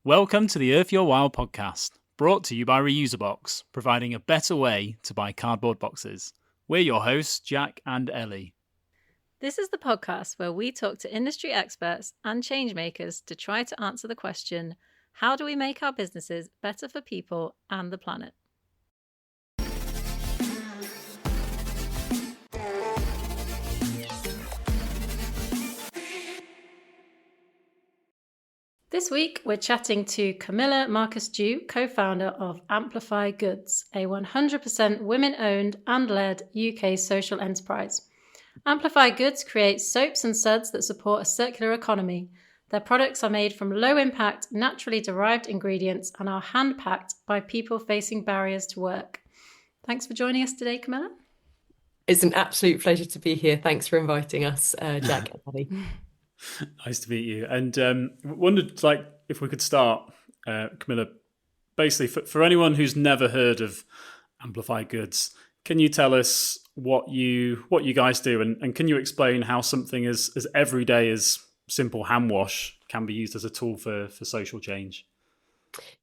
Welcome to the Earth Your Wow podcast, brought to you by Reuserbox, providing a better way to buy cardboard boxes. We're your hosts, Jack and Ellie. This is the podcast where we talk to industry experts and change makers to try to answer the question, how do we make our businesses better for people and the planet? This week, we're chatting to Camilla Marcus-Dew, co-founder of Amplify Goods, a 100% women-owned and led UK social enterprise. Amplify Goods creates soaps and suds that support a circular economy. Their products are made from low-impact, naturally derived ingredients and are hand-packed by people facing barriers to work. Thanks for joining us today, Camilla. It's an absolute pleasure to be here. Thanks for inviting us, Jack and Ellie. Nice to meet you. And wondered, if we could start, Camilla, basically for anyone who's never heard of Amplify Goods, can you tell us what you guys do, and can you explain how something as everyday as simple hand wash can be used as a tool for social change?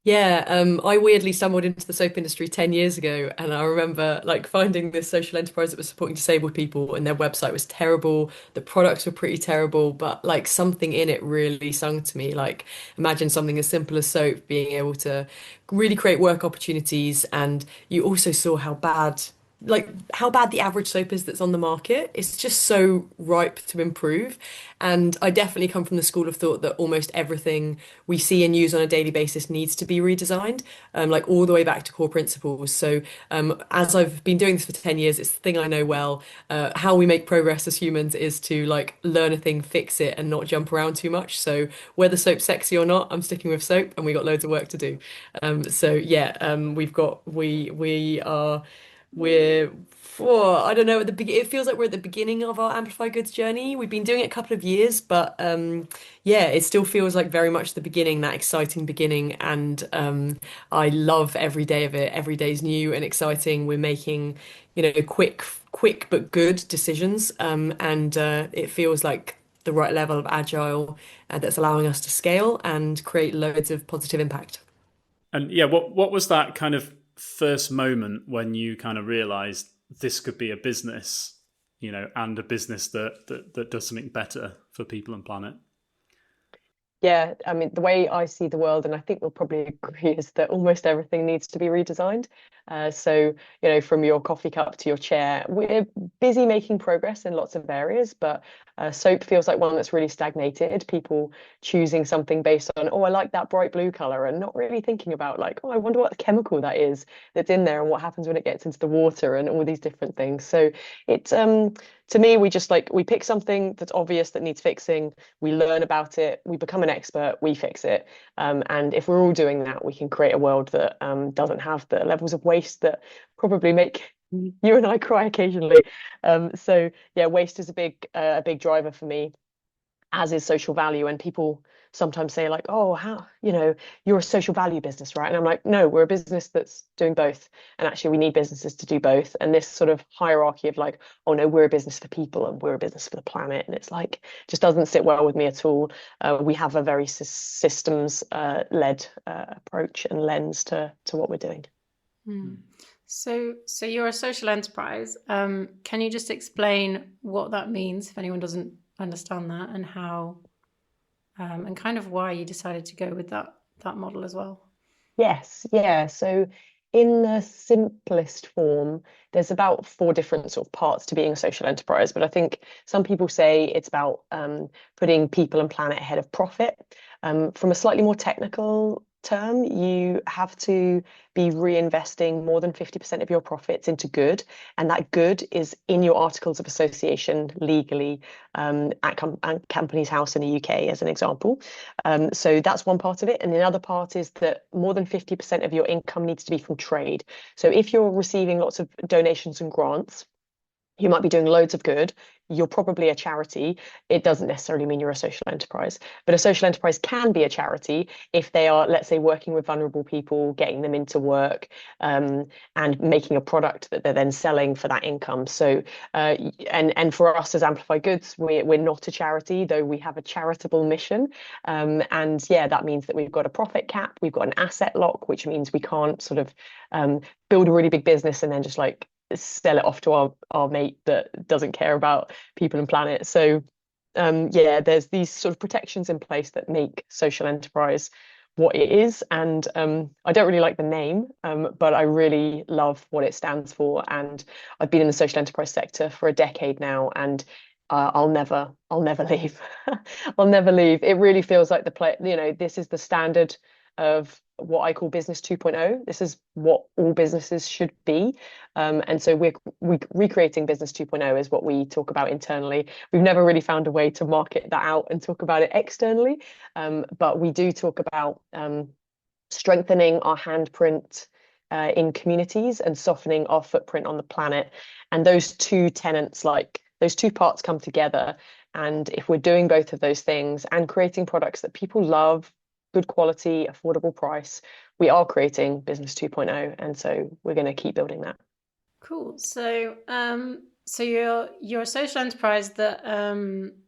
Yeah, I weirdly stumbled into the soap industry 10 years ago, and I remember finding this social enterprise that was supporting disabled people, and their website was terrible, the products were pretty terrible, but something in it really sung to me. Imagine something as simple as soap being able to really create work opportunities, and you also saw how bad the average soap is that's on the market. It's just so ripe to improve. And I definitely come from the school of thought that almost everything we see and use on a daily basis needs to be redesigned, all the way back to core principles. So as I've been doing this for 10 years, it's the thing I know well. How we make progress as humans is to learn a thing, fix it, and not jump around too much. So whether soap's sexy or not, I'm sticking with soap, and we got loads of work to do. I don't know, it feels like we're at the beginning of our Amplify Goods journey. We've been doing it a couple of years, but it still feels like very much the beginning, that exciting beginning. And I love every day of it. Every day's new and exciting. We're making, quick but good decisions. It feels like the right level of agile that's allowing us to scale and create loads of positive impact. And what was that kind of first moment when you kind of realized this could be a business, and a business that does something better for people and planet? Yeah, I mean, the way I see the world, and I think we'll probably agree, is that almost everything needs to be redesigned. From your coffee cup to your chair, we're busy making progress in lots of areas, but soap feels like one that's really stagnated. People choosing something based on, I like that bright blue color, and not really thinking about I wonder what chemical that is that's in there and what happens when it gets into the water and all these different things. So it's to me, we just we pick something that's obvious that needs fixing, we learn about it, we become an expert, we fix it. And if we're all doing that, we can create a world that doesn't have the levels of waste that probably make you and I cry occasionally. Waste is a big driver for me, as is social value. And people sometimes say how, you're a social value business, right? And I'm like, no, we're a business that's doing both. And actually we need businesses to do both. And this sort of hierarchy of oh no, we're a business for people and we're a business for the planet. And it's just doesn't sit well with me at all. We have a very systems led approach and lens to what we're doing. So you're a social enterprise. Can you just explain what that means if anyone doesn't understand that, and how and kind of why you decided to go with that model as well? Yes, yeah. So in the simplest form, there's about 4 different sort of parts to being a social enterprise. But I think some people say it's about putting people and planet ahead of profit. From a slightly more technical term, you have to be reinvesting more than 50% of your profits into good, and that good is in your articles of association legally at Companies House in the UK, as an example. So that's one part of it, and the other part is that more than 50% of your income needs to be from trade. So if you're receiving lots of donations and grants, you might be doing loads of good, you're probably a charity, it doesn't necessarily mean you're a social enterprise. But a social enterprise can be a charity if they are, let's say, working with vulnerable people, getting them into work, and making a product that they're then selling for that income. So, and for us as Amplify Goods, we're not a charity, though we have a charitable mission. And yeah, that means that we've got a profit cap, we've got an asset lock, which means we can't sort of build a really big business and then just like sell it off to our mate that doesn't care about people and planet. So yeah, there's these sort of protections in place that make social enterprise what it is. And I don't really like the name, but I really love what it stands for. And I've been in the social enterprise sector for a decade now, and I'll never leave. I'll never leave. It really feels like this is the standard of what I call business 2.0. This is what all businesses should be. And so we're recreating business 2.0 is what we talk about internally. We've never really found a way to market that out and talk about it externally. But we do talk about strengthening our handprint in communities and softening our footprint on the planet. And those two tenets, like those two parts, come together. And if we're doing both of those things and creating products that people love, good quality, affordable price, we are creating business 2.0. And so we're going to keep building that. Cool. So so you're a social enterprise that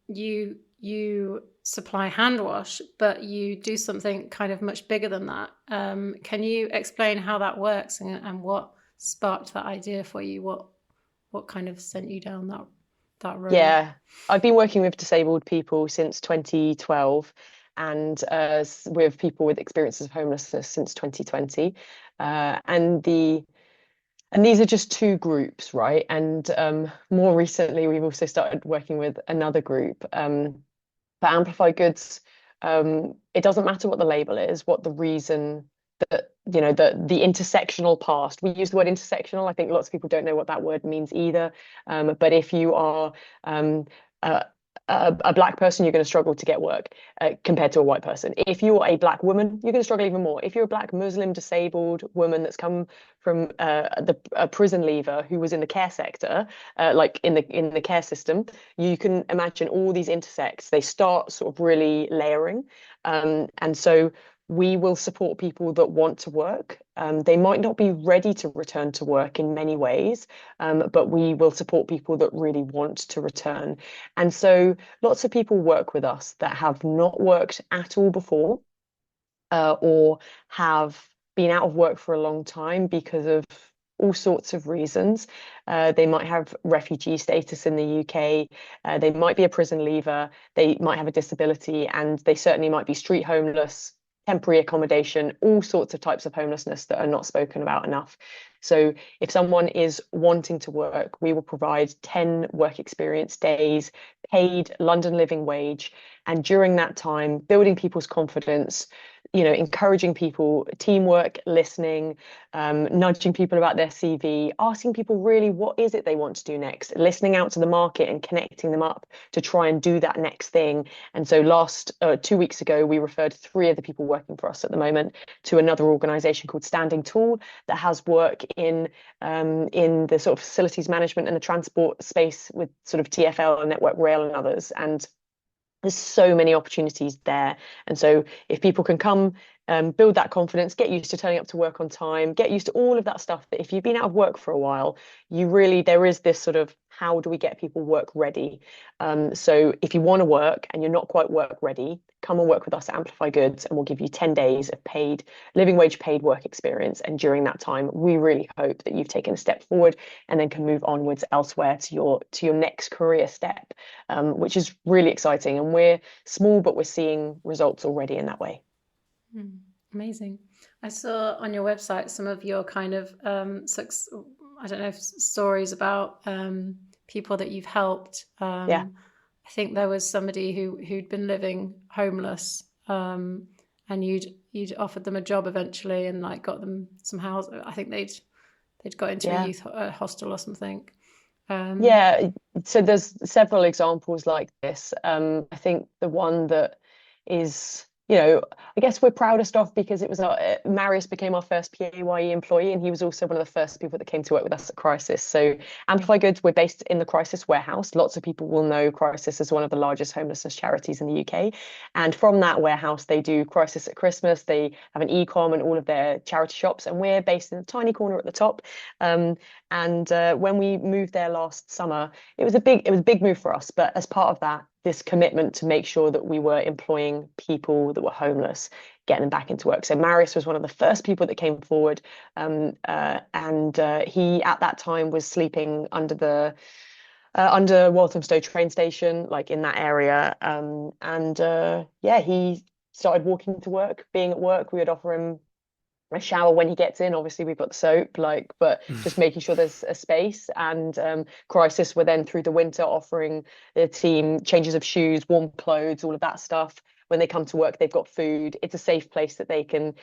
you supply hand wash, but you do something kind of much bigger than that. Can you explain how that works and what sparked that idea for you? What kind of sent you down that road? Yeah, I've been working with disabled people since 2012, and with people with experiences of homelessness since 2020. And these are just two groups, right? And more recently, we've also started working with another group. For Amplify Goods, it doesn't matter what the label is, what the reason that, the intersectional past. We use the word intersectional. I think lots of people don't know what that word means either. But if you are a black person, you're going to struggle to get work compared to a white person. If you're a black woman, you're going to struggle even more. If you're a black Muslim disabled woman that's come from a prison leaver who was in the care sector, like in the care system, you can imagine all these intersects. They start sort of really layering, and so we will support people that want to work. They might not be ready to return to work in many ways, but we will support people that really want to return. And so lots of people work with us that have not worked at all before, or have been out of work for a long time because of all sorts of reasons. They might have refugee status in the UK. They might be a prison leaver. They might have a disability, and they certainly might be street homeless, temporary accommodation, all sorts of types of homelessness that are not spoken about enough. So if someone is wanting to work, we will provide 10 work experience days, paid London living wage. And during that time, building people's confidence, encouraging people, teamwork, listening, nudging people about their CV, asking people really what is it they want to do next, listening out to the market and connecting them up to try and do that next thing. And so 2 weeks ago, we referred 3 of the people working for us at the moment to another organisation called Standing Tall that has work in the sort of facilities management and the transport space with sort of TfL and Network Rail and others. And there's so many opportunities there. And so if people can come, build that confidence, get used to turning up to work on time, get used to all of that stuff, that if you've been out of work for a while, there is this sort of, how do we get people work ready? So if you want to work and you're not quite work ready, come and work with us at Amplify Goods, and we'll give you 10 days of paid living wage paid work experience. And during that time, we really hope that you've taken a step forward and then can move onwards elsewhere to your next career step, which is really exciting. And we're small, but we're seeing results already in that way. Amazing. I saw on your website some of your kind of I don't know, stories about people that you've helped. Yeah. I think there was somebody who'd been living homeless, and you'd offered them a job eventually and like got them some house. I think they'd got into a youth hostel or something. Yeah, so there's several examples like this. I think the one that is I guess we're proudest of because it was Marius became our first PAYE employee, and he was also one of the first people that came to work with us at Crisis. So Amplify Goods, we're based in the Crisis warehouse. Lots of people will know Crisis as one of the largest homelessness charities in the UK. And from that warehouse, they do Crisis at Christmas. They have an e-com and all of their charity shops, and we're based in a tiny corner at the top. And when we moved there last summer, it was a big move for us. But as part of that, this commitment to make sure that we were employing people that were homeless, getting them back into work. So Marius was one of the first people that came forward, and he at that time was sleeping under Walthamstow train station, like in that area. He started walking to work. Being at work, we would offer him a shower when he gets in. Obviously, we've got the soap, but just making sure there's a space. And Crisis were then through the winter offering the team changes of shoes, warm clothes, all of that stuff. When they come to work, they've got food. It's a safe place that they can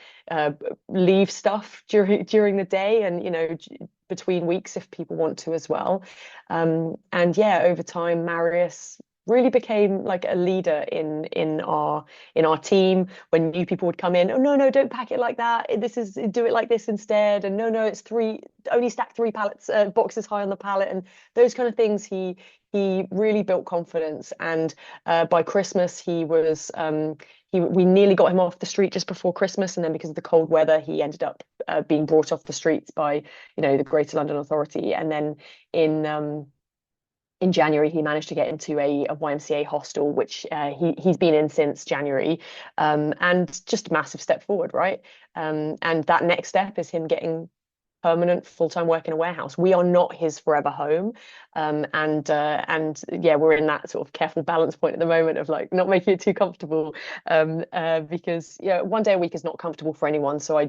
leave stuff during the day, and between weeks if people want to as well. Over time, Marius really became like a leader in our team. When new people would come in, oh no, don't pack it like that, do it like this instead, and no, it's only stack 3 pallets boxes high on the pallet, and those kind of things. He really built confidence, and by Christmas we nearly got him off the street just before Christmas, and then because of the cold weather he ended up being brought off the streets by the Greater London Authority. And then in January, he managed to get into a YMCA hostel, which he's been in since January, and just a massive step forward, right? And that next step is him getting permanent full-time work in a warehouse. We are not his forever home, we're in that sort of careful balance point at the moment of like not making it too comfortable, because one day a week is not comfortable for anyone. So I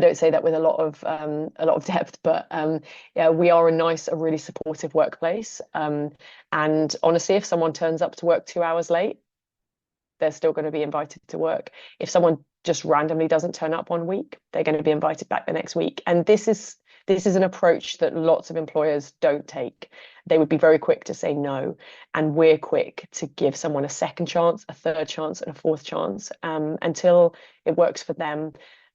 don't say that with a lot of depth, but we are a really supportive workplace. And honestly, if someone turns up to work 2 hours late, they're still going to be invited to work. If someone just randomly doesn't turn up 1 week, they're going to be invited back the next week. And this is an approach that lots of employers don't take. They would be very quick to say no, and we're quick to give someone a second chance, a third chance, and a fourth chance, until it works for them.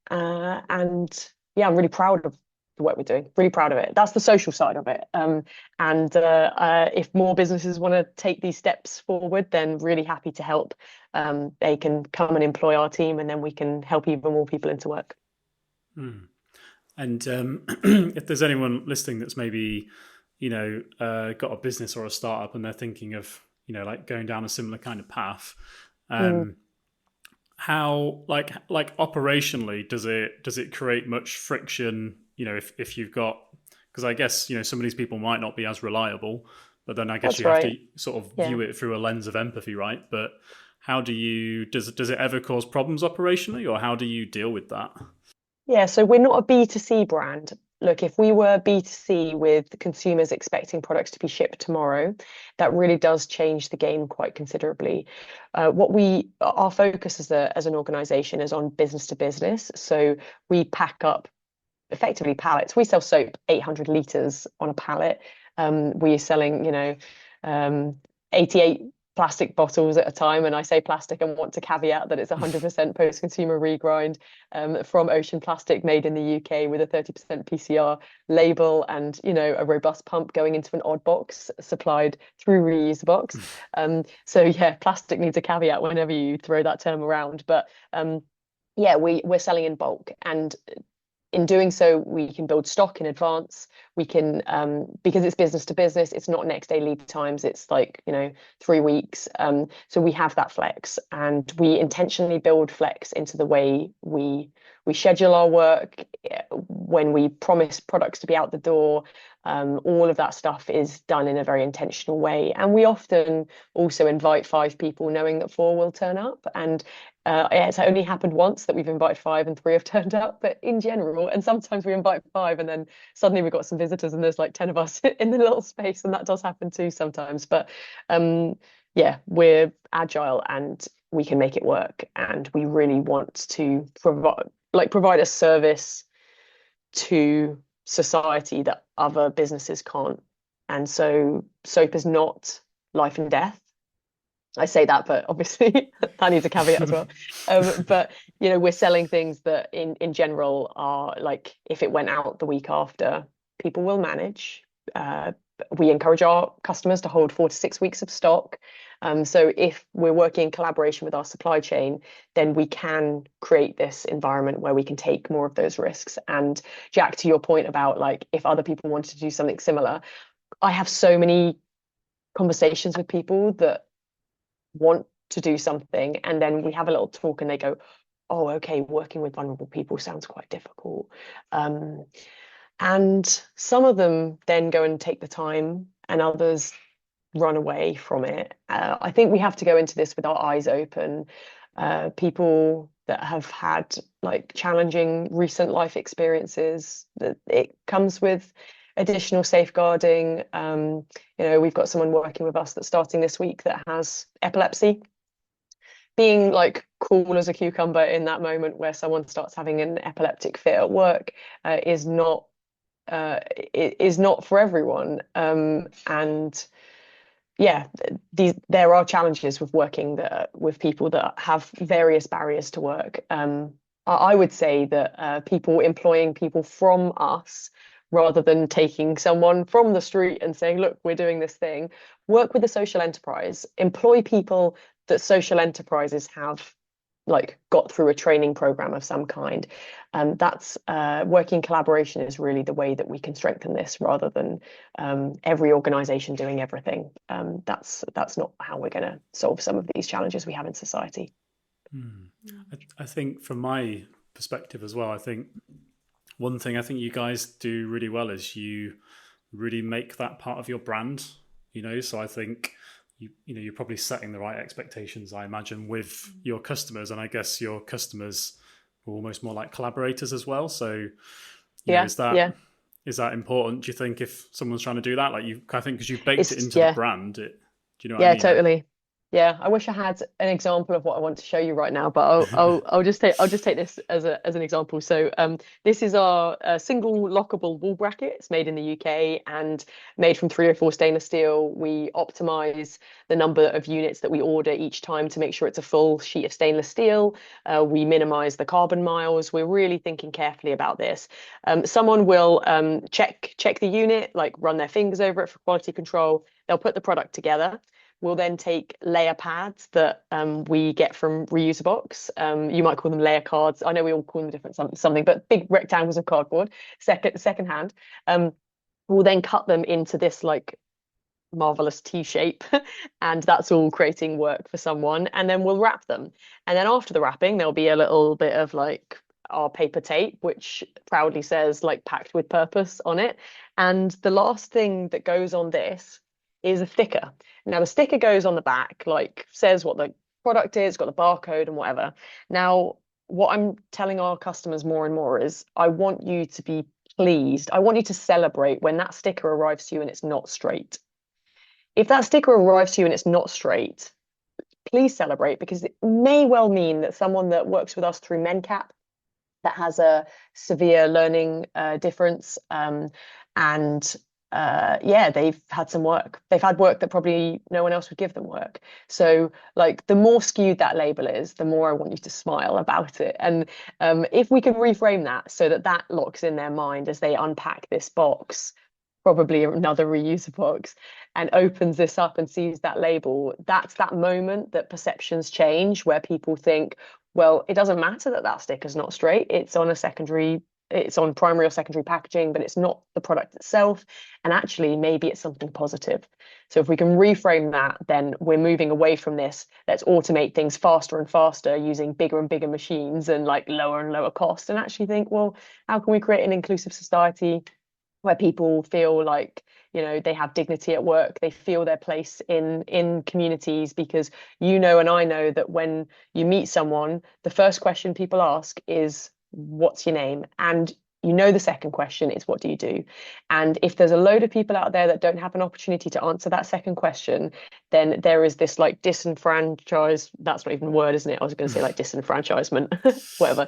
I'm really proud of the work we're doing. Really proud of it. That's the social side of it. If more businesses want to take these steps forward, then really happy to help. They can come and employ our team, and then we can help even more people into work. And if there's anyone listening that's maybe got a business or a startup and they're thinking of like going down a similar kind of path, how like operationally does it create much friction? If you've got, because I guess some of these people might not be as reliable, but then I guess That's you have right. to sort of view it through a lens of empathy, right? But how does it ever cause problems operationally, or how do you deal with that? Yeah, so we're not a B2C brand. Look, if we were B2C with consumers expecting products to be shipped tomorrow, that really does change the game quite considerably. Our focus as an organization is on business to business. So we pack up effectively pallets. We sell soap 800 litres on a pallet. We're selling, 88 plastic bottles at a time. And I say plastic and want to caveat that it's 100% post-consumer regrind from ocean plastic, made in the UK with a 30% PCR label, and a robust pump going into an odd box supplied through reuse box. Plastic needs a caveat whenever you throw that term around. But we're selling in bulk, and in doing so, we can build stock in advance. We can, because it's business to business, it's not next day lead times. It's like 3 weeks. So we have that flex, and we intentionally build flex into the way we schedule our work. When we promise products to be out the door, all of that stuff is done in a very intentional way. And we often also invite 5 people, knowing that 4 will turn up. And it's only happened once that we've invited 5 and 3 have turned up, but in general, and sometimes we invite 5 and then suddenly we've got some visitors and there's like 10 of us in the little space, and that does happen too sometimes. But we're agile and we can make it work, and we really want to provide a service to society that other businesses can't. And so soap is not life and death. I say that, but obviously that needs a caveat as well. But we're selling things that in general are like, if it went out the week after, people will manage. We encourage our customers to hold 4 to 6 weeks of stock. So if we're working in collaboration with our supply chain, then we can create this environment where we can take more of those risks. And Jack, to your point about like, if other people wanted to do something similar, I have so many conversations with people that want to do something, and then we have a little talk and they go, oh, okay, working with vulnerable people sounds quite difficult. And some of them then go and take the time, and others run away from it. I think we have to go into this with our eyes open. People that have had like challenging recent life experiences, that it comes with additional safeguarding. We've got someone working with us that's starting this week that has epilepsy. Being like cool as a cucumber in that moment where someone starts having an epileptic fit at work is not for everyone. And yeah, there are challenges with working with people that have various barriers to work. I would say that people employing people from us, rather than taking someone from the street and saying, look, we're doing this thing, work with a social enterprise, employ people that social enterprises have like got through a training program of some kind. That's working collaboration is really the way that we can strengthen this, rather than every organization doing everything. That's not how we're going to solve some of these challenges we have in society. I think from my perspective as well, I think one thing I think you guys do really well is you really make that part of your brand, so I think you're probably setting the right expectations, I imagine, with your customers, and I guess your customers are almost more like collaborators as well. So is that important, do you think, if someone's trying to do that? Like, I think because you've baked it into the brand, do you know what I mean? Totally. Yeah, I wish I had an example of what I want to show you right now, but I'll just take this as an example. So this is our single lockable wall bracket. It's made in the UK and made from 304 stainless steel. We optimize the number of units that we order each time to make sure it's a full sheet of stainless steel. We minimize the carbon miles. We're really thinking carefully about this. Someone will check the unit, like run their fingers over it for quality control. They'll put the product together. We'll then take layer pads that we get from Reuse a Box. You might call them layer cards. I know we all call them different something, but big rectangles of cardboard, secondhand. We'll then cut them into this like marvelous T shape, and that's all creating work for someone. And then we'll wrap them. And then after the wrapping, there'll be a little bit of like our paper tape, which proudly says like packed with purpose on it. And the last thing that goes on this is a sticker. Now the sticker goes on the back, like says what the product is, got the barcode and whatever. Now, what I'm telling our customers more and more is, I want you to be pleased. I want you to celebrate when that sticker arrives to you and it's not straight. If that sticker arrives to you and it's not straight, please celebrate, because it may well mean that someone that works with us through MenCap that has a severe learning difference they've had some work. They've had work that probably no one else would give them work. So like, the more skewed that label is, the more I want you to smile about it. And if we can reframe that so that locks in their mind as they unpack this box, probably another Reuse a Box, and opens this up and sees that label, that's that moment that perceptions change, where people think, well, it doesn't matter that sticker's not straight. It's on primary or secondary packaging, but it's not the product itself. And actually, maybe it's something positive. So if we can reframe that, then we're moving away from this, let's automate things faster and faster using bigger and bigger machines and like lower and lower cost, and actually think, well, how can we create an inclusive society where people feel like, they have dignity at work, they feel their place in communities? Because and I know that when you meet someone, the first question people ask is, what's your name? And the second question is, what do you do? And if there's a load of people out there that don't have an opportunity to answer that second question, then there is this like disenfranchised, that's not even a word, isn't it? I was going to say like disenfranchisement, whatever.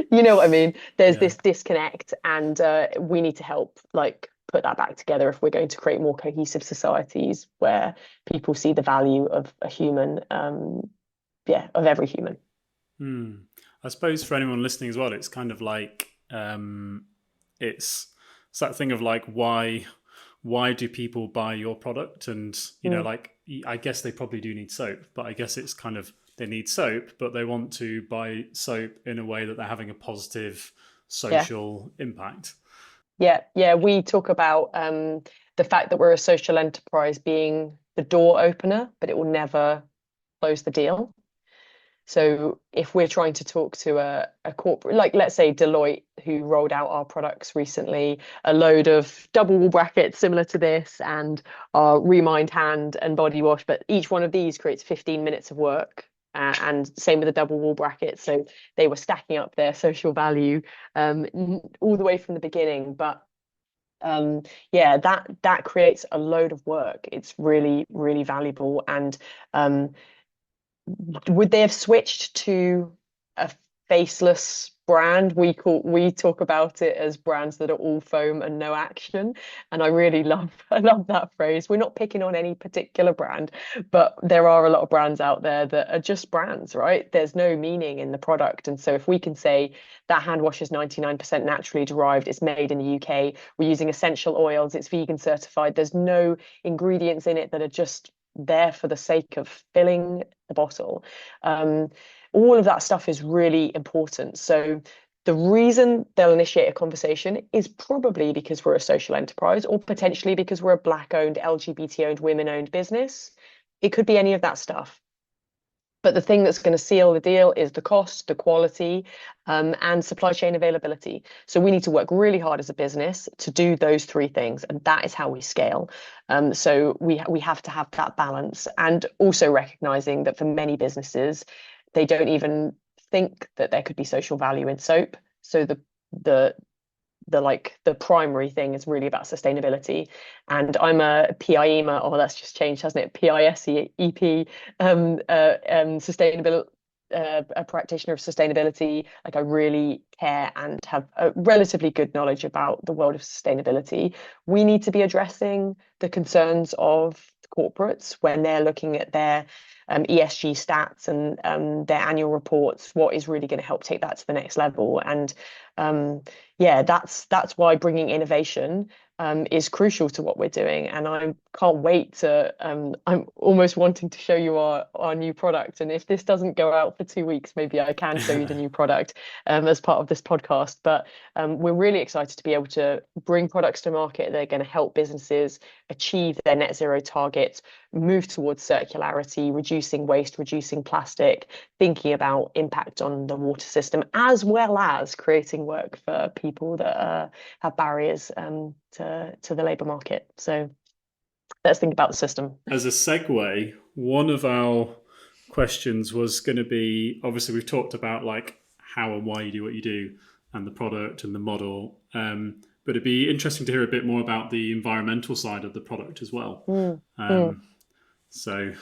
You know what I mean? There's this disconnect, and we need to help like put that back together if we're going to create more cohesive societies where people see the value of a human, of every human. I suppose for anyone listening as well, it's kind of like it's that thing of like why do people buy your product? And like I guess they probably do need soap, but I guess it's kind of they need soap, but they want to buy soap in a way that they're having a positive social impact. Yeah, we talk about the fact that we're a social enterprise being the door opener, but it will never close the deal. So if we're trying to talk to a corporate, like let's say Deloitte, who rolled out our products recently, a load of double wall brackets similar to this, and our Remind hand and body wash, but each one of these creates 15 minutes of work. And same with the double wall brackets. So they were stacking up their social value all the way from the beginning. But that creates a load of work. It's really, really valuable. And would they have switched to a faceless brand? We talk about it as brands that are all foam and no action, and I love that phrase. We're not picking on any particular brand, but there are a lot of brands out there that are just brands, right? There's no meaning in the product, and so if we can say that hand wash is 99% naturally derived, it's made in the UK, we're using essential oils, it's vegan certified, there's no ingredients in it that are just there for the sake of filling the bottle. All of that stuff is really important. So the reason they'll initiate a conversation is probably because we're a social enterprise, or potentially because we're a Black-owned, LGBT-owned, women-owned business. It could be any of that stuff. But the thing that's going to seal the deal is the cost, the quality, and supply chain availability. So we need to work really hard as a business to do those three things, and that is how we scale. So we have to have that balance, and also recognizing that for many businesses, they don't even think that there could be social value in soap. So the primary thing is really about sustainability. And I'm a PIEMA, oh, that's just changed, hasn't it? PISEEP, sustainability, a practitioner of sustainability. Like, I really care and have a relatively good knowledge about the world of sustainability. We need to be addressing the concerns of corporates when they're looking at their ESG stats and their annual reports. What is really going to help take that to the next level? And that's why bringing innovation is crucial to what we're doing. And I can't wait to, I'm almost wanting to show you our new product. And if this doesn't go out for 2 weeks, maybe I can show you the new product as part of this podcast. But we're really excited to be able to bring products to market that are going to help businesses achieve their net zero targets, move towards circularity, reducing waste, reducing plastic, thinking about impact on the water system, as well as creating work for people that have barriers to the labour market. So let's think about the system. As a segue, one of our questions was going to be, obviously we've talked about like how and why you do what you do and the product and the model, but it'd be interesting to hear a bit more about the environmental side of the product as well. So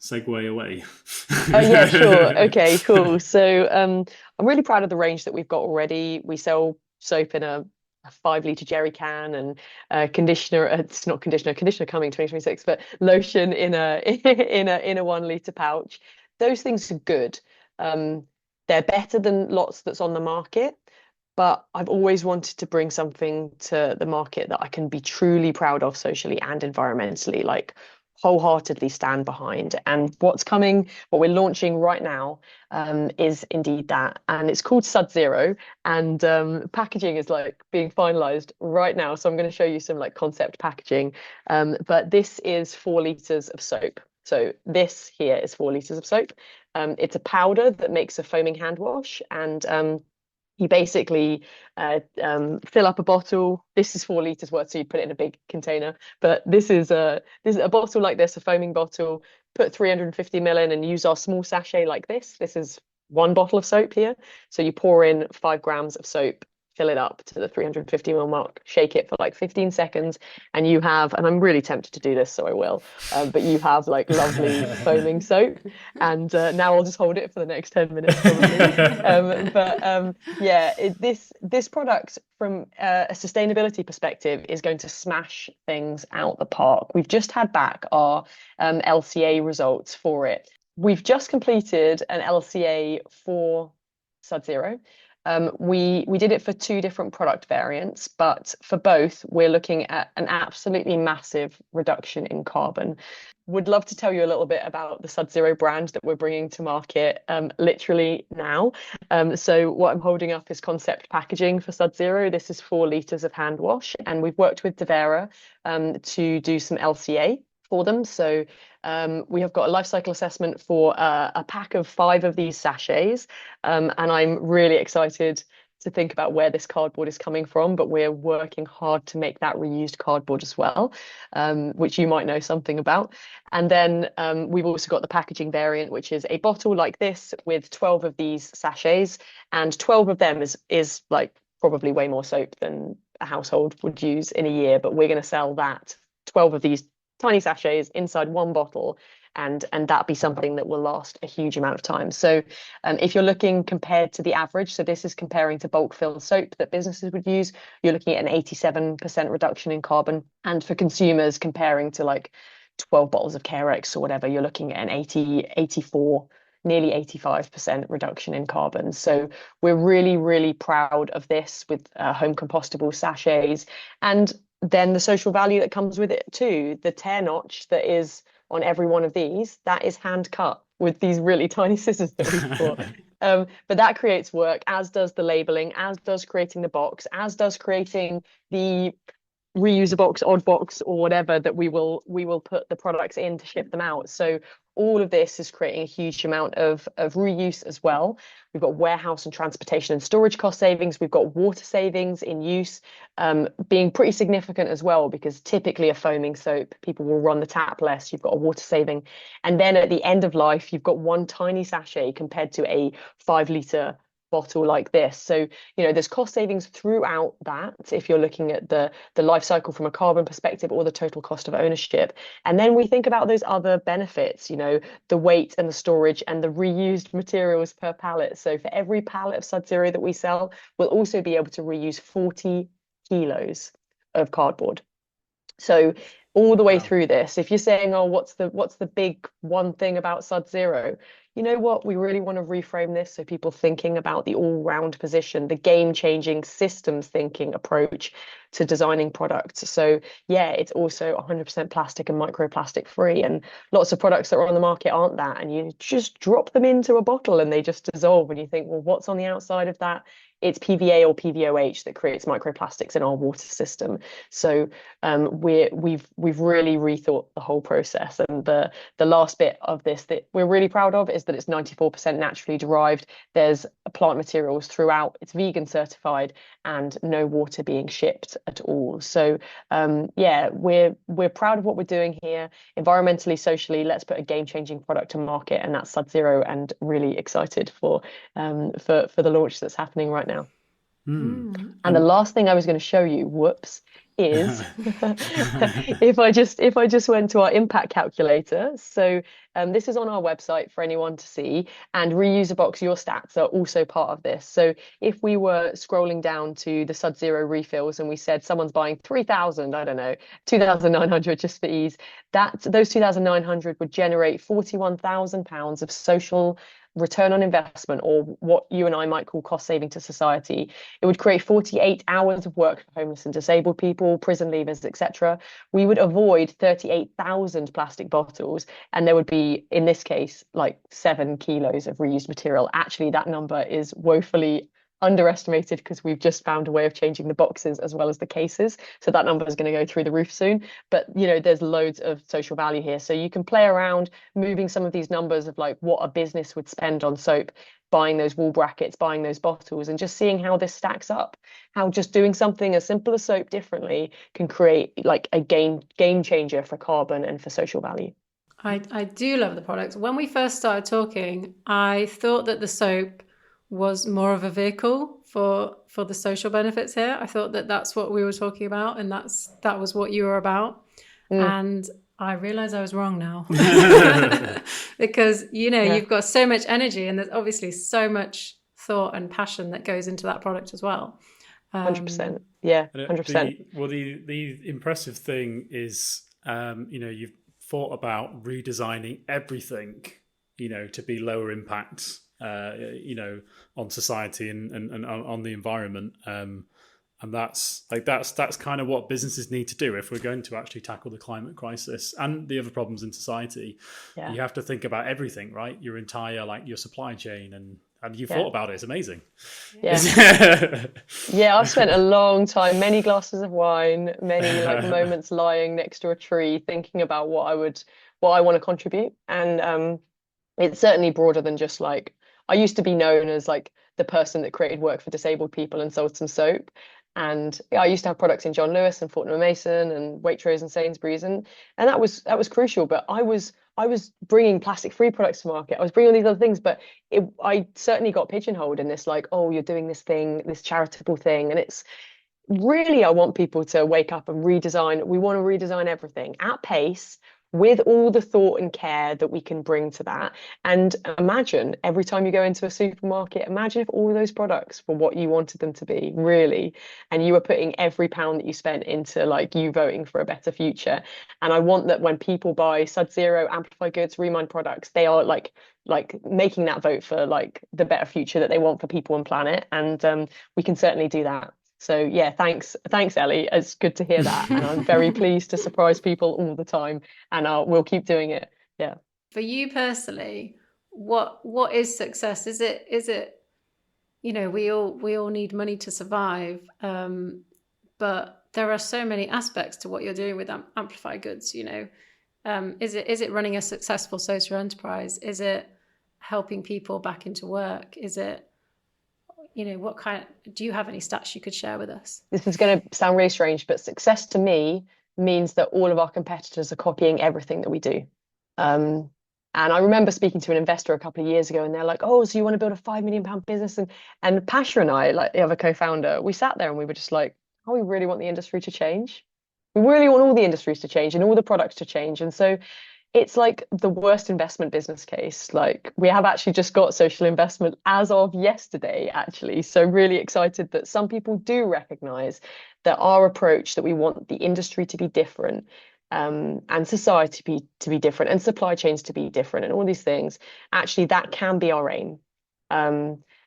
segue away. Oh yeah, sure. Okay, cool. So I'm really proud of the range that we've got already. We sell soap in a 5-litre jerry can, and conditioner. It's not conditioner coming 2026, but lotion in a 1-litre pouch. Those things are good. They're better than lots that's on the market, but I've always wanted to bring something to the market that I can be truly proud of socially and environmentally, like wholeheartedly stand behind. And what we're launching right now is indeed that, and it's called Sud Zero, and packaging is like being finalized right now, so I'm going to show you some like concept packaging, but this is 4 litres of soap. So this here is 4 litres of soap. It's a powder that makes a foaming hand wash, and you basically fill up a bottle. This is 4 litres worth, so you put it in a big container. But this is a bottle like this, a foaming bottle. Put 350 ml in and use our small sachet like this. This is 1 bottle of soap here. So you pour in 5 grams of soap fill it up to the 350 ml mark, shake it for like 15 seconds, and you have, and I'm really tempted to do this, so I will, but you have like lovely foaming soap. And now I'll just hold it for the next 10 minutes probably. This product from a sustainability perspective is going to smash things out the park. We've just had back our LCA results for it. We've just completed an LCA for Sud Zero. We did it for 2 different product variants, but for both, we're looking at an absolutely massive reduction in carbon. Would love to tell you a little bit about the Sud Zero brand that we're bringing to market literally now. So what I'm holding up is concept packaging for Sud Zero. This is 4 litres of hand wash, and we've worked with Devera to do some LCA for them. So we have got a life cycle assessment for a pack of 5 of these sachets, and I'm really excited to think about where this cardboard is coming from, but we're working hard to make that reused cardboard as well, which you might know something about. And then we've also got the packaging variant, which is a bottle like this with 12 of these sachets, and 12 of them is like probably way more soap than a household would use in a year, but we're going to sell that 12 of these tiny sachets inside 1 bottle, and that be something that will last a huge amount of time. So if you're looking compared to the average, so this is comparing to bulk fill soap that businesses would use, you're looking at an 87% reduction in carbon. And for consumers, comparing to like 12 bottles of Carex or whatever, you're looking at an 84, nearly 85% reduction in carbon. So we're really, really proud of this with home compostable sachets. And then the social value that comes with it too. The tear notch that is on every one of these, that is hand cut with these really tiny scissors that we've bought. But that creates work, as does the labeling, as does creating the box, as does creating the reuse a box, odd box, or whatever that we will put the products in to ship them out. So all of this is creating a huge amount of reuse as well. We've got warehouse and transportation and storage cost savings. We've got water savings in use being pretty significant as well, because typically a foaming soap, people will run the tap less. You've got a water saving. And then at the end of life, you've got 1 tiny sachet compared to a 5-litre bottle like this. So, there's cost savings throughout that if you're looking at the life cycle from a carbon perspective or the total cost of ownership. And then we think about those other benefits, the weight and the storage and the reused materials per pallet. So for every pallet of Sud Zero that we sell, we'll also be able to reuse 40 kilos of cardboard. So all the way through this, if you're saying, oh, what's the big one thing about Sud Zero? You know what? We really want to reframe this so people thinking about the all-round position, the game-changing systems thinking approach to designing products. So yeah, it's also 100% plastic and microplastic free, and lots of products that are on the market aren't that, and you just drop them into a bottle and they just dissolve, and you think, well, what's on the outside of that? It's PVA or PVOH that creates microplastics in our water system. So we've really rethought the whole process. And the last bit of this that we're really proud of is that it's 94% naturally derived. There's plant materials throughout. It's vegan certified, and no water being shipped at all. So we're proud of what we're doing here, environmentally, socially. Let's put a game-changing product to market, and that's Sud Zero. And really excited for the launch that's happening right now. And the last thing I was going to show you, whoops, is if I just went to our impact calculator. So this is on our website for anyone to see, and reuse a box, your stats are also part of this. So if we were scrolling down to the Sud Zero refills and we said someone's buying 3,000, I don't know, 2,900 just for ease, those 2,900 would generate £41,000 of social return on investment, or what you and I might call cost saving to society. It would create 48 hours of work for homeless and disabled people, prison leavers, etc. We would avoid 38,000 plastic bottles, and there would be, in this case, like 7 kilos of reused material. Actually, that number is woefully underestimated because we've just found a way of changing the boxes as well as the cases, so that number is going to go through the roof soon. But there's loads of social value here, so you can play around moving some of these numbers of like what a business would spend on soap, buying those wall brackets, buying those bottles, and just seeing how this stacks up, how just doing something as simple as soap differently can create like a game changer for carbon and for social value. I do love the product. When we first started talking, I thought that the soap was more of a vehicle for the social benefits here. I thought that that's what we were talking about, and that was what you were about. And I realize I was wrong now because, you've got so much energy, and there's obviously so much thought and passion that goes into that product as well. 100%. Yeah, 100%. The impressive thing is, you've thought about redesigning everything, to be lower impact, on society and on the environment. And that's kind of what businesses need to do if we're going to actually tackle the climate crisis and the other problems in society. Yeah. You have to think about everything, right? Your entire, your supply chain, and you've thought about it. It's amazing. Yeah. Yeah, I've spent a long time, many glasses of wine, many moments lying next to a tree, thinking about what I want to contribute. And it's certainly broader than just I used to be known as the person that created work for disabled people and sold some soap. And I used to have products in John Lewis and Fortnum and Mason and Waitrose and Sainsbury's, and that was crucial. But I was bringing plastic-free products to market. I was bringing all these other things, but I certainly got pigeonholed in this you're doing this thing, this charitable thing, and it's really, I want people to wake up and redesign. We want to redesign everything at pace, with all the thought and care that we can bring to that. And imagine every time you go into a supermarket, imagine if all those products were what you wanted them to be, really, and you were putting every pound that you spent into you voting for a better future. And I want that when people buy Sud Zero, Amplify Goods, Remind products, they are making that vote for the better future that they want for people and planet. And we can certainly do that. So yeah, thanks, Ellie. It's good to hear that, and I'm very pleased to surprise people all the time, and we'll keep doing it. Yeah. For you personally, what is success? Is it we all need money to survive, but there are so many aspects to what you're doing with Amplify Goods. Is it running a successful social enterprise? Is it helping people back into work? Is it what do you have any stats you could share with us? This is going to sound really strange, but success to me means that all of our competitors are copying everything that we do. And I remember speaking to an investor a couple of years ago, and they're like, "Oh, so you want to build a £5 million business?" And Pasha and I, the other co-founder, we sat there and we were just like, "Oh, we really want the industry to change. We really want all the industries to change and all the products to change." And so it's the worst investment business case. We have actually just got social investment as of yesterday, actually. So really excited that some people do recognize that our approach, that we want the industry to be different, and society to be different, and supply chains to be different, and all these things, actually that can be our aim.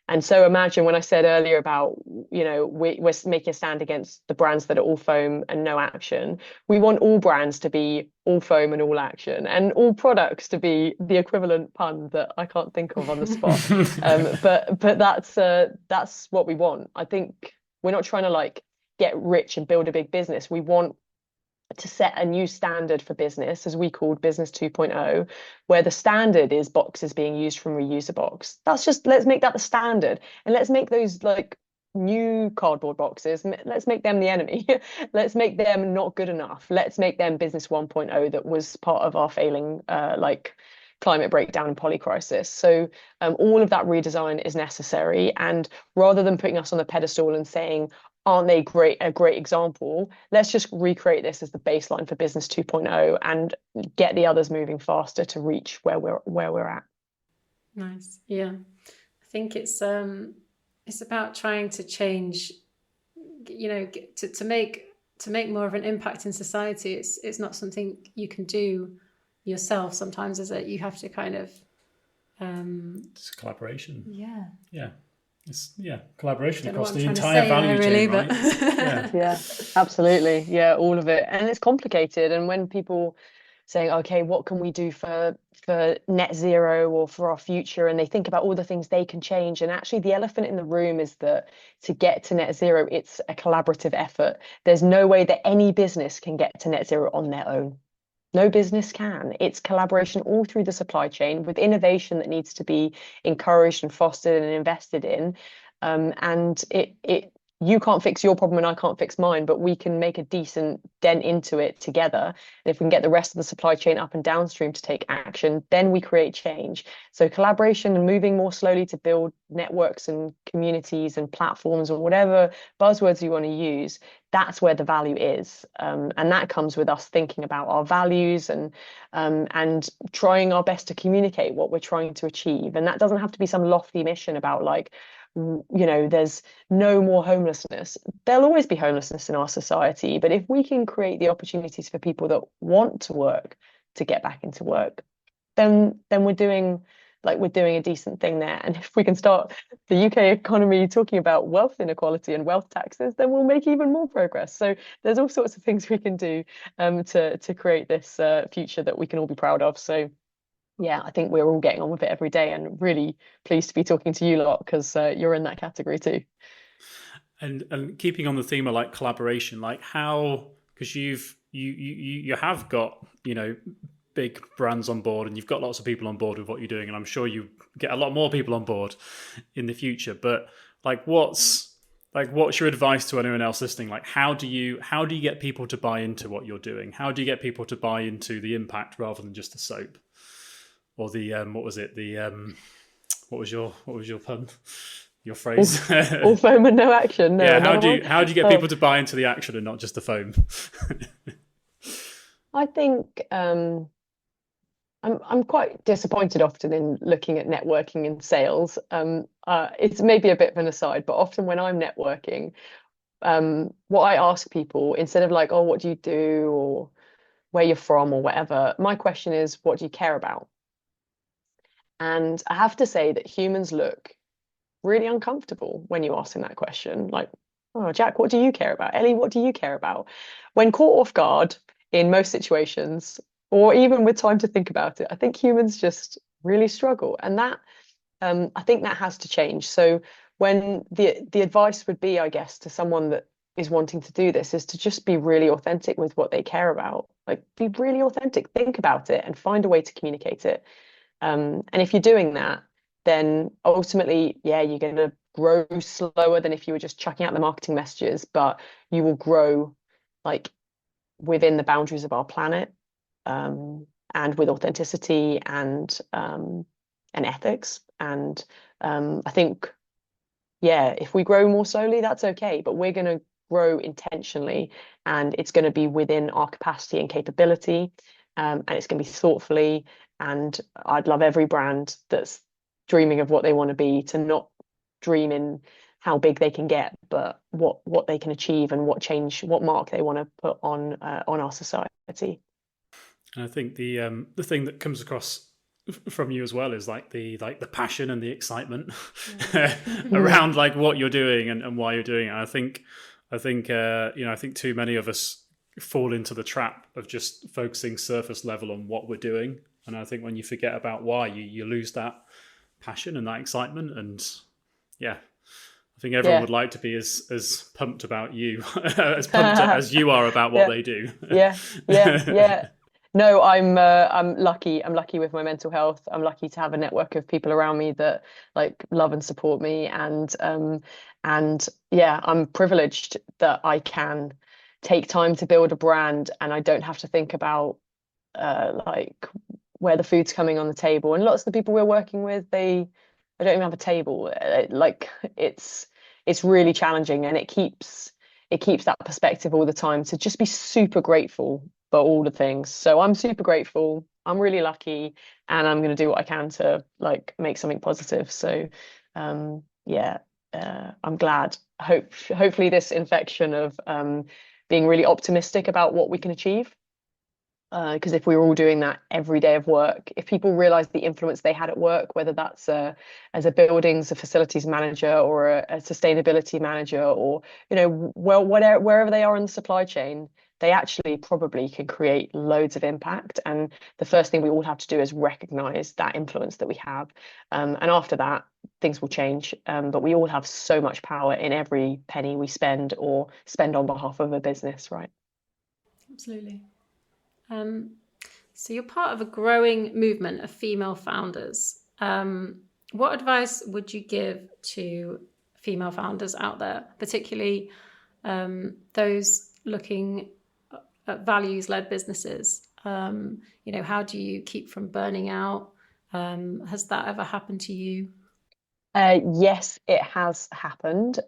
And so imagine when I said earlier about, we're making a stand against the brands that are all foam and no action. We want all brands to be all foam and all action, and all products to be the equivalent pun that I can't think of on the spot. But that's what we want. I think we're not trying to get rich and build a big business. We want to set a new standard for business, as we called Business 2.0, where the standard is boxes being used from Reuser Box. Let's make that the standard, and let's make those new cardboard boxes, let's make them the enemy. Let's make them not good enough. Let's make them Business 1.0, that was part of our failing climate breakdown and poly crisis. So all of that redesign is necessary, and rather than putting us on the pedestal and saying, aren't they a great example, let's just recreate this as the baseline for Business 2.0 and get the others moving faster to reach where we're at. Nice. Yeah, I think it's about trying to change, to make more of an impact in society. It's not something you can do yourself. Sometimes is that you have to kind of it's collaboration. Yeah It's collaboration across the entire value chain, right? Yeah, absolutely. Yeah, all of it. And it's complicated. And when people saying, okay, what can we do for net zero or for our future? And they think about all the things they can change. And actually the elephant in the room is that to get to net zero, it's a collaborative effort. There's no way that any business can get to net zero on their own. No business can. It's collaboration all through the supply chain, with innovation that needs to be encouraged and fostered and invested in. And you can't fix your problem and I can't fix mine, but we can make a decent dent into it together. And if we can get the rest of the supply chain up and downstream to take action, then we create change. So collaboration and moving more slowly to build networks and communities and platforms, or whatever buzzwords you want to use, that's where the value is. And that comes with us thinking about our values and trying our best to communicate what we're trying to achieve. And that doesn't have to be some lofty mission about like, there's no more homelessness. There'll always be homelessness in our society, but if we can create the opportunities for people that want to work to get back into work, then we're doing a decent thing there. And if we can start the UK economy talking about wealth inequality and wealth taxes, then we'll make even more progress. So there's all sorts of things we can do to create this future that we can all be proud of. So yeah, I think we're all getting on with it every day, and really pleased to be talking to you lot, because you're in that category too. And keeping on the theme of like collaboration, like how, because you have got, big brands on board, and you've got lots of people on board with what you're doing, and I'm sure you get a lot more people on board in the future. But what's your advice to anyone else listening? Like, how do you get people to buy into what you're doing? How do you get people to buy into the impact rather than just the soap? Or the what was it? The what was your pun? Your phrase? All foam and no action. No, yeah. How do you get people to buy into the action and not just the foam? I think I'm quite disappointed often in looking at networking in sales. It's maybe a bit of an aside, but often when I'm networking, what I ask people, instead of like, oh, what do you do, or where you're from, or whatever, my question is, what do you care about? And I have to say that humans look really uncomfortable when you ask them that question. Like, oh, Jack, what do you care about? Ellie, what do you care about? When caught off guard in most situations, or even with time to think about it, I think humans just really struggle. And that, I think that has to change. So when the advice would be, I guess, to someone that is wanting to do this, is to just be really authentic with what they care about. Like, be really authentic, think about it, and find a way to communicate it. And if you're doing that, then ultimately, yeah, you're going to grow slower than if you were just chucking out the marketing messages, but you will grow like within the boundaries of our planet, and with authenticity and ethics. And I think, yeah, if we grow more slowly, that's okay, but we're going to grow intentionally, and it's going to be within our capacity and capability, and it's going to be thoughtfully. And I'd love every brand that's dreaming of what they want to be to not dream in how big they can get, but what they can achieve and what mark they want to put on our society. And I think the thing that comes across from you as well is like the passion and the excitement around like what you're doing and why you're doing it. I think too many of us fall into the trap of just focusing surface level on what we're doing. And I think when you forget about why, you lose that passion and that excitement. And yeah, I think everyone would like to be as pumped about you, as pumped as you are about what they do. Yeah. No, I'm lucky. I'm lucky with my mental health. I'm lucky to have a network of people around me that like love and support me. And yeah, I'm privileged that I can take time to build a brand, and I don't have to think about like where the food's coming on the table. And lots of the people we're working with, I don't even have a table. Like it's really challenging, and it keeps that perspective all the time to just be super grateful for all the things. So I'm super grateful. I'm really lucky, and I'm going to do what I can to like make something positive. So yeah, I'm glad. Hopefully this infection of being really optimistic about what we can achieve. Because if we were all doing that every day of work, if people realized the influence they had at work, whether that's as a buildings, a facilities manager, or a sustainability manager, or wherever they are in the supply chain, they actually probably can create loads of impact. And the first thing we all have to do is recognize that influence that we have. And after that, things will change. But we all have so much power in every penny we spend or spend on behalf of a business, right? Absolutely. So you're part of a growing movement of female founders. What advice would you give to female founders out there, particularly those looking at values-led businesses? How do you keep from burning out? Has that ever happened to you? Yes, it has happened.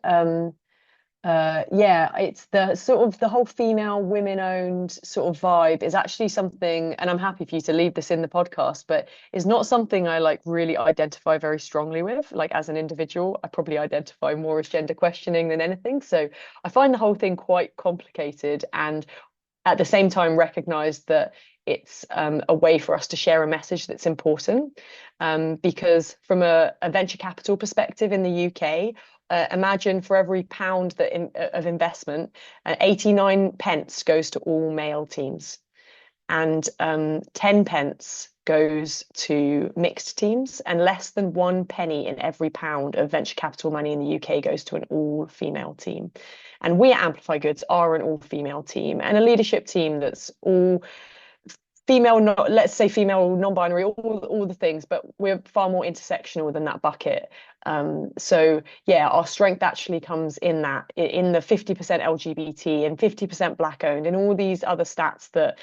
Yeah, it's the sort of the whole female, women-owned sort of vibe is actually something, and I'm happy for you to leave this in the podcast, but it's not something I like really identify very strongly with. Like as an individual, I probably identify more as gender questioning than anything. So I find the whole thing quite complicated, and at the same time recognize that it's a way for us to share a message that's important. Because from a venture capital perspective in the UK, imagine for every pound of investment, 89 pence goes to all male teams, and 10 pence goes to mixed teams, and less than 1 penny in every pound of venture capital money in the UK goes to an all-female team. And we at Amplify Goods are an all-female team, and a leadership team that's all female, not, let's say female, non-binary, all the things, but we're far more intersectional than that bucket. So yeah, our strength actually comes in the 50% LGBT and 50% Black owned and all these other stats that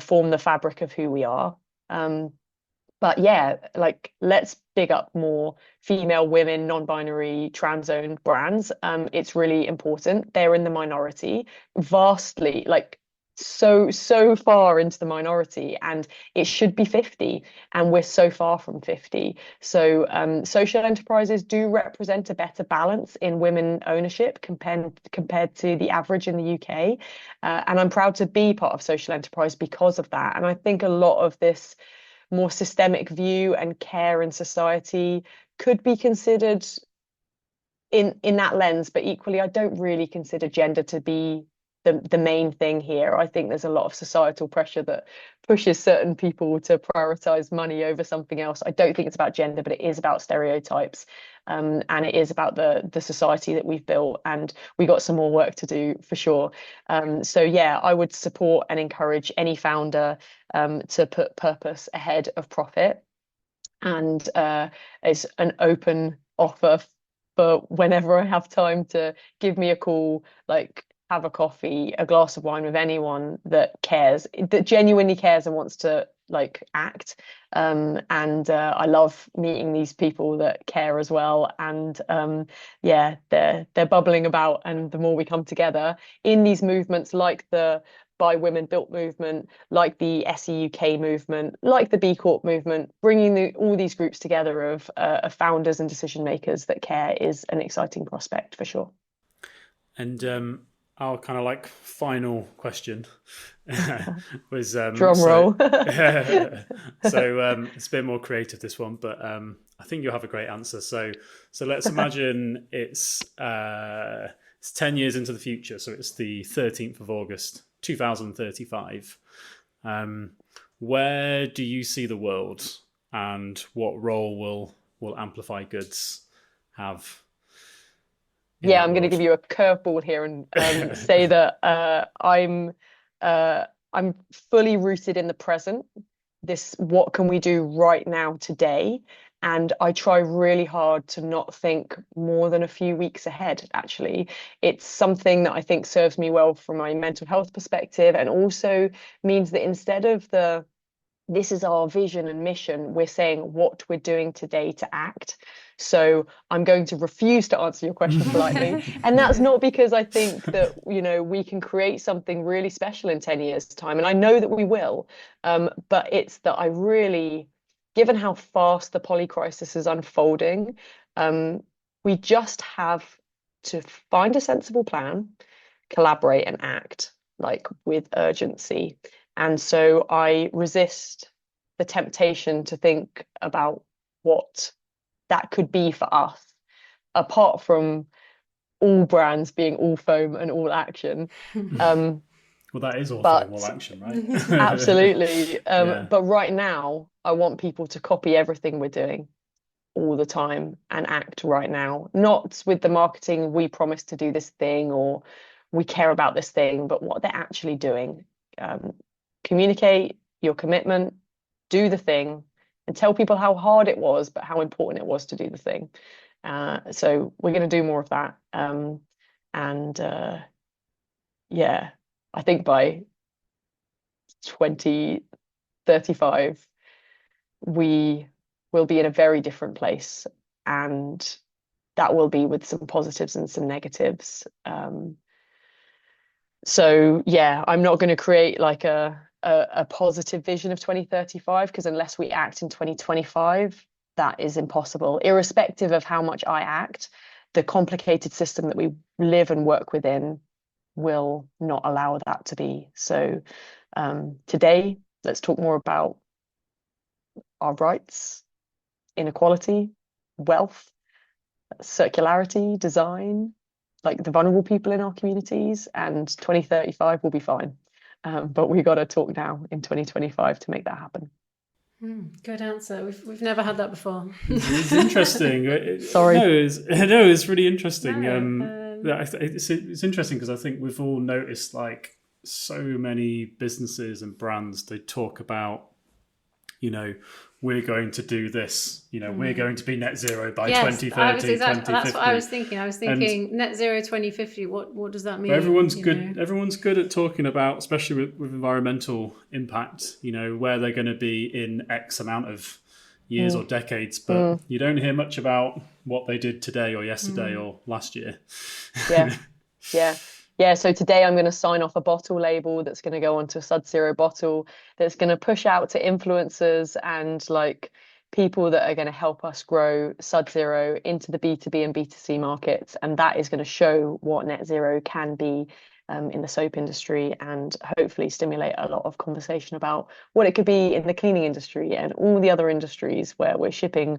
form the fabric of who we are. But yeah, like let's big up more female, women, non-binary, trans-owned brands. It's really important. They're in the minority, vastly, like so far into the minority, and it should be 50, and we're so far from 50. So social enterprises do represent a better balance in women ownership compared to the average in the UK. And I'm proud to be part of social enterprise because of that. And I think a lot of this more systemic view and care in society could be considered in that lens, but equally I don't really consider gender to be the main thing here. I think there's a lot of societal pressure that pushes certain people to prioritize money over something else. I don't think it's about gender, but it is about stereotypes, and it is about the society that we've built, and we got some more work to do for sure. So yeah, I would support and encourage any founder to put purpose ahead of profit, and it's an open offer for whenever I have time to give me a call, like have a coffee, a glass of wine with anyone that cares, that genuinely cares and wants to like act. And I love meeting these people that care as well. And yeah, they're bubbling about. And the more we come together in these movements, like the By Women Built movement, like the SEUK movement, like the B Corp movement, bringing all these groups together of founders and decision makers that care is an exciting prospect for sure. And our kind of like final question was drum roll. So it's a bit more creative, this one, but I think you'll have a great answer. So let's imagine it's 10 years into the future. So it's the 13th of August, 2035. Where do you see the world, and what role will Amplify Goods have? Yeah, I'm going to give you a curveball here and say that I'm fully rooted in the present. What can we do right now today? And I try really hard to not think more than a few weeks ahead, actually. It's something that I think serves me well from my mental health perspective, and also means that instead of this is our vision and mission, we're saying what we're doing today to act. So I'm going to refuse to answer your question politely. And that's not because I think that, we can create something really special in 10 years' time. And I know that we will. But it's that I really, given how fast the poly crisis is unfolding, we just have to find a sensible plan, collaborate and act like with urgency. And so I resist the temptation to think about what that could be for us, apart from all brands being all foam and all action. Well, that is all foam, all action, right? Absolutely. Yeah. But right now, I want people to copy everything we're doing all the time and act right now, not with the marketing, we promise to do this thing or we care about this thing, but what they're actually doing. Communicate your commitment, do the thing, and tell people how hard it was, but how important it was to do the thing. So we're going to do more of that. And yeah, I think by 2035, we will be in a very different place. And that will be with some positives and some negatives. So yeah, I'm not going to create like a positive vision of 2035, because unless we act in 2025, that is impossible. Irrespective of how much I act, the complicated system that we live and work within will not allow that to be. So today, let's talk more about our rights, inequality, wealth, circularity, design, like the vulnerable people in our communities, and 2035 will be fine. But we got to talk now in 2025 to make that happen. Good answer. We've never had that before. It's interesting. Sorry. No, it's really interesting. No, It's interesting because I think we've all noticed, like, so many businesses and brands, they talk about, we're going to do this, we're going to be net zero by 2030, that's 2050. what I was thinking. I was thinking net zero 2050. What does that mean? Everyone's good. Everyone's good at talking about, especially with environmental impact, where they're going to be in X amount of years or decades, but you don't hear much about what they did today or yesterday or last year. Yeah. So today I'm going to sign off a bottle label that's going to go onto a Sud Zero bottle, that's going to push out to influencers and like people that are going to help us grow Sud Zero into the B2B and B2C markets. And that is going to show what net zero can be in the soap industry, and hopefully stimulate a lot of conversation about what it could be in the cleaning industry and all the other industries where we're shipping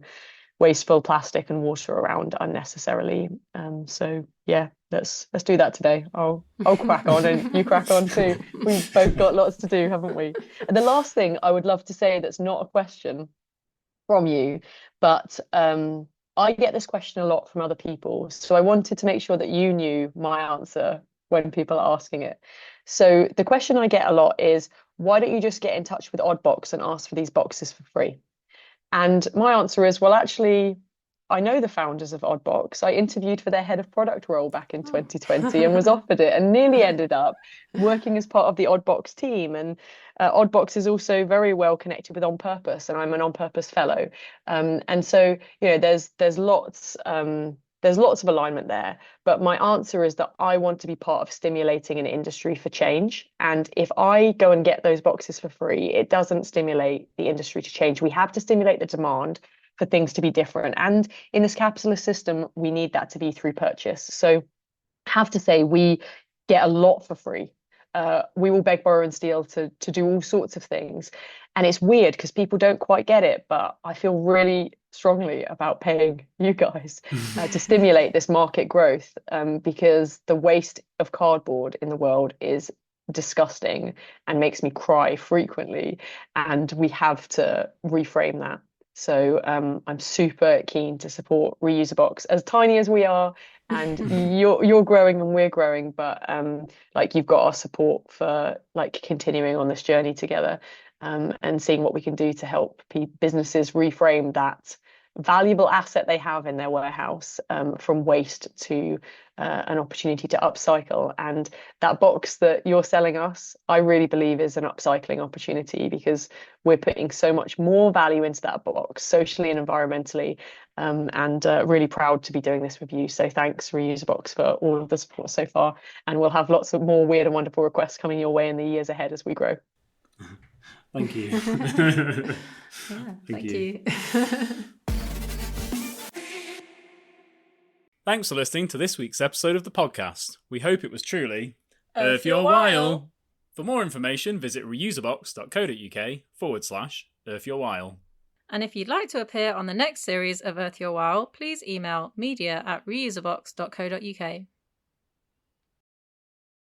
wasteful plastic and water around unnecessarily. So yeah, let's do that today. I'll crack on and you crack on too. We've both got lots to do, haven't we? And the last thing I would love to say, that's not a question from you, but I get this question a lot from other people. So I wanted to make sure that you knew my answer when people are asking it. So the question I get a lot is, why don't you just get in touch with Oddbox and ask for these boxes for free? And my answer is, well, actually, I know the founders of Oddbox. I interviewed for their head of product role back in 2020 and was offered it, and nearly ended up working as part of the Oddbox team. And Oddbox is also very well connected with On Purpose, and I'm an On Purpose fellow. And so, there's lots of alignment there. But my answer is that I want to be part of stimulating an industry for change. And if I go and get those boxes for free, it doesn't stimulate the industry to change. We have to stimulate the demand for things to be different. And in this capitalist system, we need that to be through purchase. So I have to say, we get a lot for free. We will beg, borrow, and steal to do all sorts of things. And it's weird because people don't quite get it, but I feel really strongly about paying you guys to stimulate this market growth, because the waste of cardboard in the world is disgusting and makes me cry frequently. And we have to reframe that. So I'm super keen to support Reusebox, as tiny as we are, and you're growing and we're growing, but like, you've got our support for like continuing on this journey together, and seeing what we can do to help businesses reframe that valuable asset they have in their warehouse, from waste to an opportunity to upcycle. And that box that you're selling us, I really believe is an upcycling opportunity, because we're putting so much more value into that box, socially and environmentally, and really proud to be doing this with you. So thanks, Reusebox, for all of the support so far, and we'll have lots of more weird and wonderful requests coming your way in the years ahead as we grow. Thank you. Thank you. Thanks for listening to this week's episode of the podcast. We hope it was truly worth your while. For more information, visit reusebox.co.uk/worth-your-while. And if you'd like to appear on the next series of Earth Your While, please email media@reusebox.co.uk.